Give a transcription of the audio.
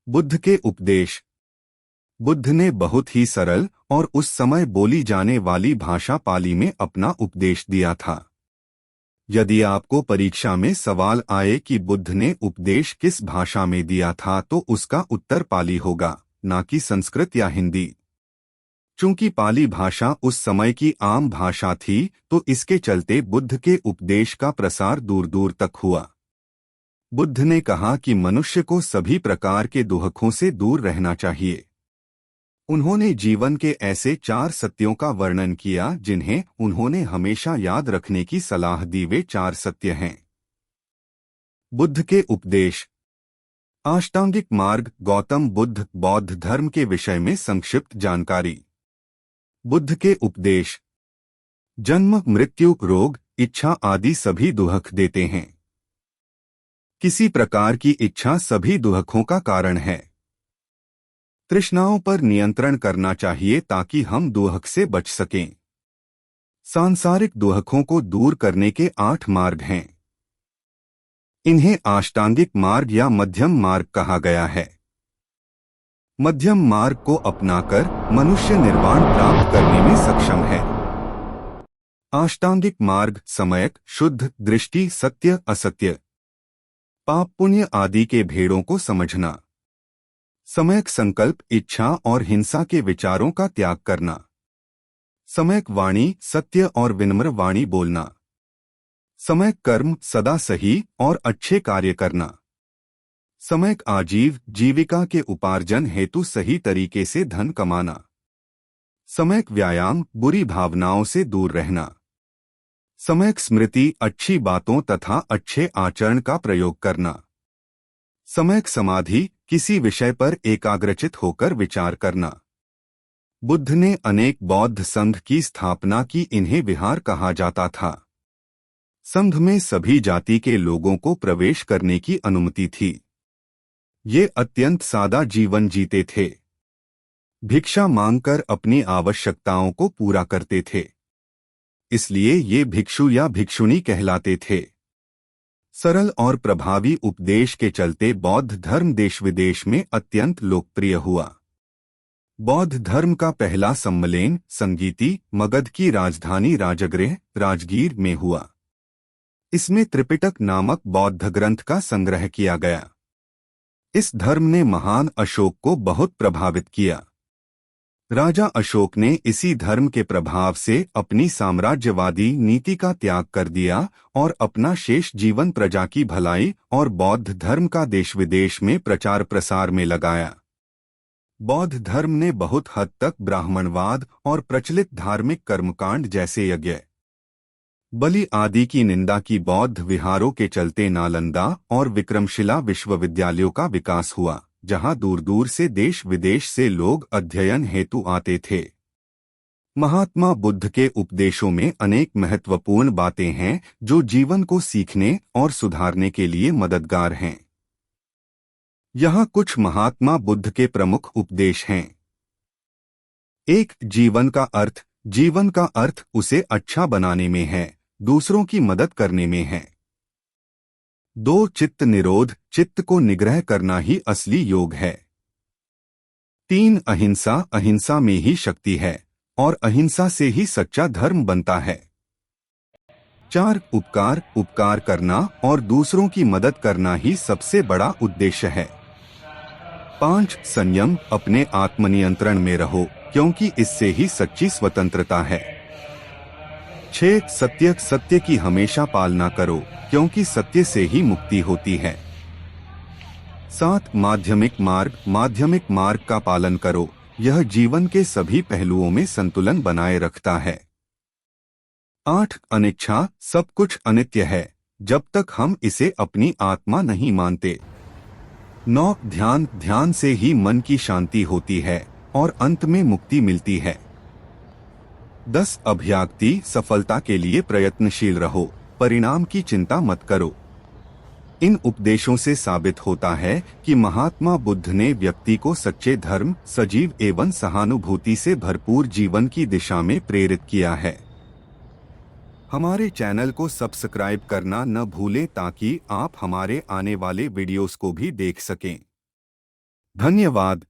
बुद्ध के उपदेश। बुद्ध ने बहुत ही सरल और उस समय बोली जाने वाली भाषा पाली में अपना उपदेश दिया था। यदि आपको परीक्षा में सवाल आए कि बुद्ध ने उपदेश किस भाषा में दिया था तो उसका उत्तर पाली होगा, ना कि संस्कृत या हिंदी। चूंकि पाली भाषा उस समय की आम भाषा थी तो इसके चलते बुद्ध के उपदेश का प्रसार दूर दूर तक हुआ। बुद्ध ने कहा कि मनुष्य को सभी प्रकार के दुहखों से दूर रहना चाहिए। उन्होंने जीवन के ऐसे 4 सत्यों का वर्णन किया जिन्हें उन्होंने हमेशा याद रखने की सलाह दी। वे 4 सत्य हैं। बुद्ध के उपदेश। अष्टांगिक मार्ग। गौतम बुद्ध बौद्ध धर्म के विषय में संक्षिप्त जानकारी। बुद्ध के उपदेश। जन्म, मृत्यु, रोग, इच्छा आदि सभी दुहख देते हैं। किसी प्रकार की इच्छा सभी दुहखों का कारण है। तृष्णाओं पर नियंत्रण करना चाहिए ताकि हम दुहख से बच सकें। सांसारिक दुहखों को दूर करने के 8 मार्ग हैं। इन्हें अष्टांगिक मार्ग या मध्यम मार्ग कहा गया है। मध्यम मार्ग को अपनाकर मनुष्य निर्वाण प्राप्त करने में सक्षम है। अष्टांगिक मार्ग सम्यक, शुद्ध दृष्टि, सत्य असत्य, पाप पुण्य आदि के भेदों को समझना। सम्यक संकल्प, इच्छा और हिंसा के विचारों का त्याग करना। सम्यक वाणी, सत्य और विनम्र वाणी बोलना। सम्यक कर्म, सदा सही और अच्छे कार्य करना। सम्यक आजीव, जीविका के उपार्जन हेतु सही तरीके से धन कमाना। सम्यक व्यायाम, बुरी भावनाओं से दूर रहना। सम्यक स्मृति, अच्छी बातों तथा अच्छे आचरण का प्रयोग करना। सम्यक समाधि, किसी विषय पर एकाग्रचित होकर विचार करना। बुद्ध ने अनेक बौद्ध संघ की स्थापना की। इन्हें विहार कहा जाता था। संघ में सभी जाति के लोगों को प्रवेश करने की अनुमति थी। ये अत्यंत सादा जीवन जीते थे। भिक्षा मांगकर अपनी आवश्यकताओं को पूरा करते थे। इसलिए ये भिक्षु या भिक्षुणी कहलाते थे। सरल और प्रभावी उपदेश के चलते बौद्ध धर्म देश विदेश में अत्यंत लोकप्रिय हुआ। बौद्ध धर्म का पहला सम्मेलन संगीति, मगध की राजधानी राजगृह, राजगीर में हुआ। इसमें त्रिपिटक नामक बौद्ध ग्रंथ का संग्रह किया गया। इस धर्म ने महान अशोक को बहुत प्रभावित किया। राजा अशोक ने इसी धर्म के प्रभाव से अपनी साम्राज्यवादी नीति का त्याग कर दिया और अपना शेष जीवन प्रजा की भलाई और बौद्ध धर्म का देश विदेश में प्रचार प्रसार में लगाया। बौद्ध धर्म ने बहुत हद तक ब्राह्मणवाद और प्रचलित धार्मिक कर्मकांड जैसे यज्ञ, बलि आदि की निंदा की। बौद्ध विहारों के चलते नालंदा और विक्रमशिला विश्वविद्यालयों का विकास हुआ, जहां दूर दूर से देश विदेश से लोग अध्ययन हेतु आते थे। महात्मा बुद्ध के उपदेशों में अनेक महत्वपूर्ण बातें हैं जो जीवन को सीखने और सुधारने के लिए मददगार हैं। यहाँ कुछ महात्मा बुद्ध के प्रमुख उपदेश हैं। 1. जीवन का अर्थ। जीवन का अर्थ उसे अच्छा बनाने में है, दूसरों की मदद करने में है। 2. चित्त निरोध। चित्त को निग्रह करना ही असली योग है। 3. अहिंसा। अहिंसा में ही शक्ति है और अहिंसा से ही सच्चा धर्म बनता है। 4. उपकार। उपकार करना और दूसरों की मदद करना ही सबसे बड़ा उद्देश्य है। 5. संयम। अपने आत्मनियंत्रण में रहो क्योंकि इससे ही सच्ची स्वतंत्रता है। 6. सत्य। सत्य की हमेशा पालना करो क्योंकि सत्य से ही मुक्ति होती है। 7. माध्यमिक मार्ग। माध्यमिक मार्ग का पालन करो, यह जीवन के सभी पहलुओं में संतुलन बनाए रखता है। 8. अनिच्छा। सब कुछ अनित्य है जब तक हम इसे अपनी आत्मा नहीं मानते। 9. ध्यान। ध्यान से ही मन की शांति होती है और अंत में मुक्ति मिलती है। 10. अभ्यागति। सफलता के लिए प्रयत्नशील रहो, परिणाम की चिंता मत करो। इन उपदेशों से साबित होता है कि महात्मा बुद्ध ने व्यक्ति को सच्चे धर्म, सजीव एवं सहानुभूति से भरपूर जीवन की दिशा में प्रेरित किया है। हमारे चैनल को सब्सक्राइब करना न भूलें ताकि आप हमारे आने वाले वीडियोस को भी देख सकें। धन्यवाद।